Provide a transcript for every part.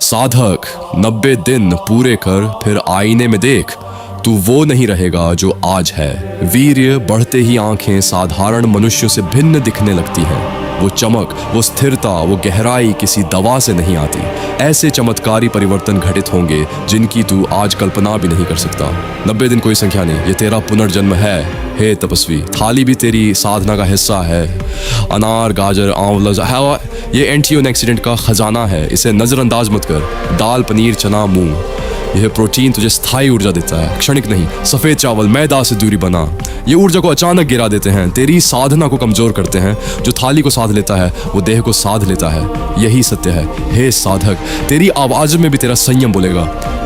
साधक 90 दिन पूरे कर फिर आईने में देख, तू वो नहीं रहेगा जो आज है। वीर्य बढ़ते ही आंखें साधारण मनुष्यों से भिन्न दिखने लगती हैं। वो चमक, वो स्थिरता, वो गहराई किसी दवा से नहीं आती। ऐसे चमत्कारी परिवर्तन घटित होंगे जिनकी तू आज कल्पना भी नहीं कर सकता। 90 दिन कोई संख्या नहीं, ये तेरा पुनर्जन्म है। हे तपस्वी, थाली भी तेरी साधना का हिस्सा है। अनार, गाजर, आंवला, ये एंटीऑक्सीडेंट का खजाना है, इसे नजरअंदाज मत कर। दाल, पनीर, चना, मूंग, यह प्रोटीन तुझे स्थायी ऊर्जा देता है, क्षणिक नहीं। सफ़ेद चावल, मैदा से दूरी बना, ये ऊर्जा को अचानक गिरा देते हैं, तेरी साधना को कमज़ोर करते हैं। जो थाली को साध लेता है वो देह को साध लेता है। यही सत्य है। हे साधक, तेरी आवाज़ में भी तेरा संयम बोलेगा।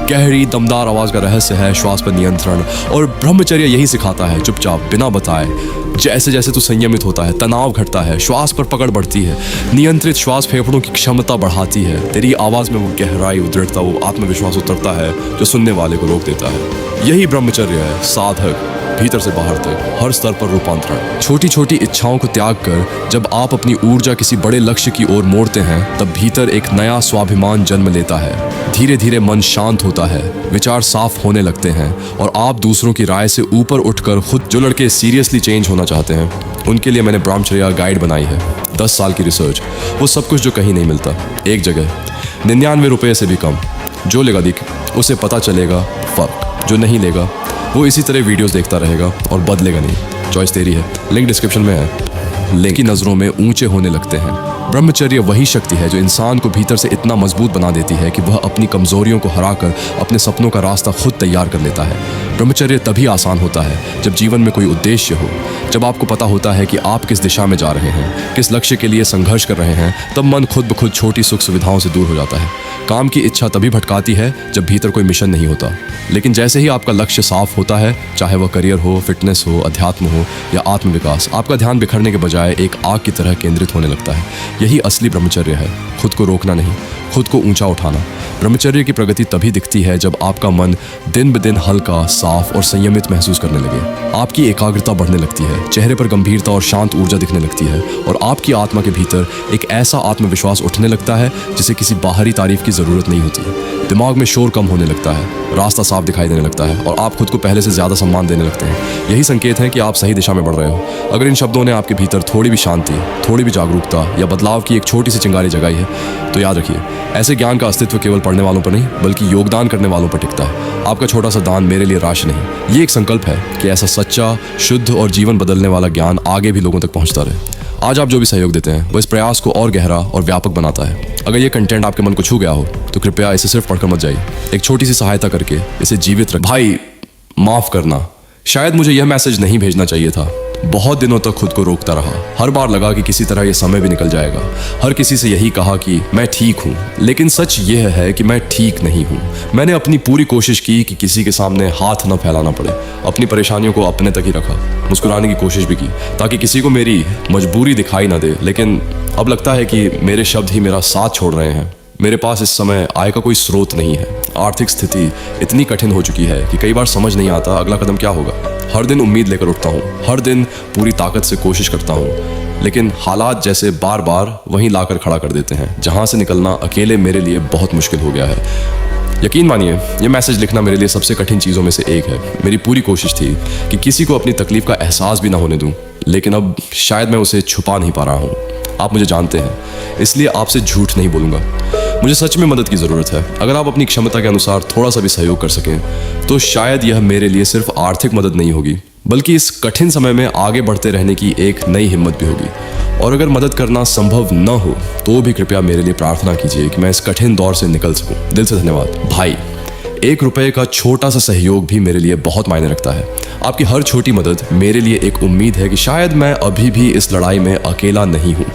गहरी दमदार आवाज़ का रहस्य है श्वास पर नियंत्रण, और ब्रह्मचर्य यही सिखाता है, चुपचाप बिना बताए। जैसे जैसे तू संयमित होता है, तनाव घटता है, श्वास पर पकड़ बढ़ती है। नियंत्रित श्वास फेफड़ों की क्षमता बढ़ाती है। तेरी आवाज़ में वो गहराई, वो दृढ़ता, वो आत्मविश्वास उतरता है जो सुनने वाले को रोक देता है। यही ब्रह्मचर्य है। साधक, भीतर से बाहर तक, हर स्तर पर रूपांतरण। छोटी छोटी इच्छाओं को त्याग कर जब आप अपनी ऊर्जा किसी बड़े लक्ष्य की ओर मोड़ते हैं, तब भीतर एक नया स्वाभिमान जन्म लेता है। धीरे धीरे मन शांत होता है, विचार साफ होने लगते हैं, और आप दूसरों की राय से ऊपर उठकर खुद। जो लड़के सीरियसली चेंज होना चाहते हैं, उनके लिए मैंने ब्रह्मचर्य गाइड बनाई है। 10 साल की रिसर्च, वो सब कुछ जो कहीं नहीं मिलता, एक जगह, 99 रुपये से भी कम। जो लेगा दिख, उसे पता चलेगा फर्क। जो नहीं लेगा वो इसी तरह वीडियोस देखता रहेगा और बदलेगा नहीं। चॉइस तेरी है, लिंक डिस्क्रिप्शन में है। लिंक की नज़रों में ऊंचे होने लगते हैं। ब्रह्मचर्य वही शक्ति है जो इंसान को भीतर से इतना मजबूत बना देती है कि वह अपनी कमजोरियों को हराकर अपने सपनों का रास्ता खुद तैयार कर लेता है। ब्रह्मचर्य तभी आसान होता है जब जीवन में कोई उद्देश्य हो, जब आपको पता होता है कि आप किस दिशा में जा रहे हैं, किस लक्ष्य के लिए संघर्ष कर रहे हैं। तब मन खुद ब खुद छोटी सुख सुविधाओं से दूर हो जाता है। काम की इच्छा तभी भटकाती है जब भीतर कोई मिशन नहीं होता। लेकिन जैसे ही आपका लक्ष्य साफ होता है, चाहे वह करियर हो, फिटनेस हो, अध्यात्म हो या आत्मविकास, आपका ध्यान बिखरने के बजाय एक आग की तरह केंद्रित होने लगता है। यही असली ब्रह्मचर्य है, खुद को रोकना नहीं, खुद को ऊंचा उठाना। ब्रह्मचर्य की प्रगति तभी दिखती है जब आपका मन दिन ब दिन हल्का, साफ और संयमित महसूस करने लगे। आपकी एकाग्रता बढ़ने लगती है, चेहरे पर गंभीरता और शांत ऊर्जा दिखने लगती है, और आपकी आत्मा के भीतर एक ऐसा आत्मविश्वास उठने लगता है जिसे किसी बाहरी तारीफ की जरूरत नहीं होती। दिमाग में शोर कम होने लगता है, रास्ता साफ दिखाई देने लगता है, और आप खुद को पहले से ज्यादा सम्मान देने लगते हैं। यही संकेत है कि आप सही दिशा में बढ़ रहे हो। अगर इन शब्दों ने आपके भीतर थोड़ी भी शांति, थोड़ी भी जागरूकता या बदलाव की एक छोटी सी चिंगारी जगाई है, तो याद रखिए, ऐसे ज्ञान का अस्तित्व केवल पढ़ने वालों पर नहीं बल्कि योगदान करने वालों पर टिकता है। आपका छोटा सा दान मेरे लिए राशि नहीं, ये एक संकल्प है कि ऐसा सच्चा, शुद्ध और जीवन बदलने वाला ज्ञान आगे भी लोगों तक पहुंचता रहे। आज आप जो भी सहयोग देते हैं वो इस प्रयास को और गहरा और व्यापक बनाता है। अगर ये कंटेंट आपके मन को छू गया हो तो कृपया इसे सिर्फ पढ़कर मत जाइए, एक छोटी सी सहायता करके इसे जीवित रख। भाई माफ करना, शायद मुझे यह मैसेज नहीं भेजना चाहिए था। बहुत दिनों तक खुद को रोकता रहा। हर बार लगा कि किसी तरह यह समय भी निकल जाएगा। हर किसी से यही कहा कि मैं ठीक हूँ, लेकिन सच यह है कि मैं ठीक नहीं हूँ। मैंने अपनी पूरी कोशिश की कि किसी के सामने हाथ न फैलाना पड़े। अपनी परेशानियों को अपने तक ही रखा, मुस्कुराने की कोशिश भी की ताकि किसी को मेरी मजबूरी दिखाई ना दे। लेकिन अब लगता है कि मेरे शब्द ही मेरा साथ छोड़ रहे हैं। मेरे पास इस समय आय का कोई स्रोत नहीं है। आर्थिक स्थिति इतनी कठिन हो चुकी है कि कई बार समझ नहीं आता अगला कदम क्या होगा। हर दिन उम्मीद लेकर उठता हूँ, हर दिन पूरी ताकत से कोशिश करता हूँ, लेकिन हालात जैसे बार बार वहीं लाकर खड़ा कर देते हैं जहाँ से निकलना अकेले मेरे लिए बहुत मुश्किल हो गया है। यकीन मानिए, ये मैसेज लिखना मेरे लिए सबसे कठिन चीज़ों में से एक है। मेरी पूरी कोशिश थी कि किसी को अपनी तकलीफ का एहसास भी ना होने दूँ, लेकिन अब शायद मैं उसे छुपा नहीं पा रहा हूँ। आप मुझे जानते हैं, इसलिए आपसे झूठ नहीं बोलूँगा। मुझे सच में मदद की ज़रूरत है। अगर आप अपनी क्षमता के अनुसार थोड़ा सा भी सहयोग कर सकें तो शायद यह मेरे लिए सिर्फ आर्थिक मदद नहीं होगी, बल्कि इस कठिन समय में आगे बढ़ते रहने की एक नई हिम्मत भी होगी। और अगर मदद करना संभव न हो तो भी कृपया मेरे लिए प्रार्थना कीजिए कि मैं इस कठिन दौर से निकल सकूं। दिल से धन्यवाद भाई। 1 रुपये का छोटा सा सहयोग भी मेरे लिए बहुत मायने रखता है। आपकी हर छोटी मदद मेरे लिए एक उम्मीद है कि शायद मैं अभी भी इस लड़ाई में अकेला नहीं हूँ।